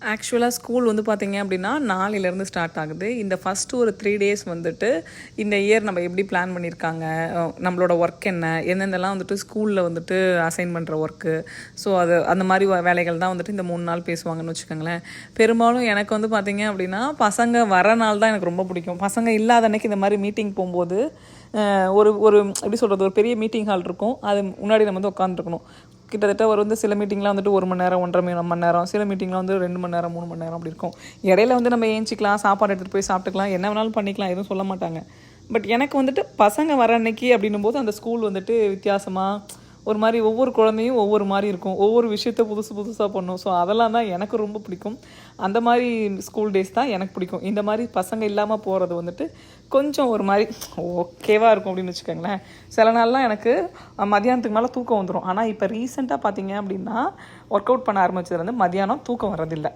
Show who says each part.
Speaker 1: ஆக்சுவலாக ஸ்கூல் வந்து பார்த்திங்க அப்படின்னா நாளையிலேருந்து ஸ்டார்ட் ஆகுது. இந்த ஃபஸ்ட்டு ஒரு 3 டேஸ் வந்துட்டு இந்த இயர் நம்ம எப்படி பிளான் பண்ணியிருக்காங்க, நம்மளோட ஒர்க் என்ன, எந்தெந்தெல்லாம் வந்துட்டு ஸ்கூலில் வந்துட்டு அசைன் பண்ணுற ஒர்க்கு, ஸோ அது அந்த மாதிரி வேலைகள் தான் வந்துட்டு இந்த 3 நாள் பேசுவாங்கன்னு வச்சுக்கோங்களேன். பெரும்பாலும் எனக்கு வந்து பார்த்திங்க அப்படின்னா பசங்க வர நாள் தான் எனக்கு ரொம்ப பிடிக்கும். பசங்க இல்லாத அன்னைக்கு இந்த மாதிரி மீட்டிங் போகும்போது ஒரு ஒரு எப்படி சொல்கிறது, ஒரு பெரிய மீட்டிங் ஹால் இருக்கும். அது முன்னாடி நம்ம வந்து உட்காந்துருக்கணும். கிட்டத்தட்ட ஒரு வந்து சில மீட்டிங்லாம் வந்துட்டு 1 மணி நேரம் 1.5 மணி நேரம், சில மீட்டிங்லாம் வந்து 2 மணி நேரம் 3 மணி நேரம் அப்படி இருக்கும். இடையில வந்து நம்ம ஏஞ்சிக்கலாம், சாப்பாடு எடுத்துகிட்டு போய் சாப்பிட்டுக்கலாம், என்ன வேணாலும் பண்ணிக்கலாம், எதுவும் சொல்ல மாட்டாங்க. பட் எனக்கு வந்துட்டு பசங்க வர அன்னைக்கு அப்படின்னும் போது அந்த ஸ்கூல் வந்துட்டு வித்தியாசமாக ஒரு மாதிரி ஒவ்வொரு குழந்தையும் ஒவ்வொரு மாதிரி இருக்கும், ஒவ்வொரு விஷயத்த புதுசாக பண்ணும். ஸோ அதெல்லாம் தான் எனக்கு ரொம்ப பிடிக்கும். அந்த மாதிரி ஸ்கூல் டேஸ் தான் எனக்கு பிடிக்கும். இந்த மாதிரி பசங்க இல்லாமல் போகிறது வந்துட்டு கொஞ்சம் ஒரு மாதிரி ஓகேவாக இருக்கும் அப்படின்னு வச்சுக்கோங்களேன். சில நாள்லாம் எனக்கு மதியானத்துக்கு மேலே தூக்கம் வந்துடும். ஆனால் இப்போ ரீசெண்டாக பார்த்தீங்க அப்படின்னா ஒர்க் அவுட் பண்ண ஆரம்பிச்சதுலேருந்து மதியானம் தூக்கம் வர்றதில்லை.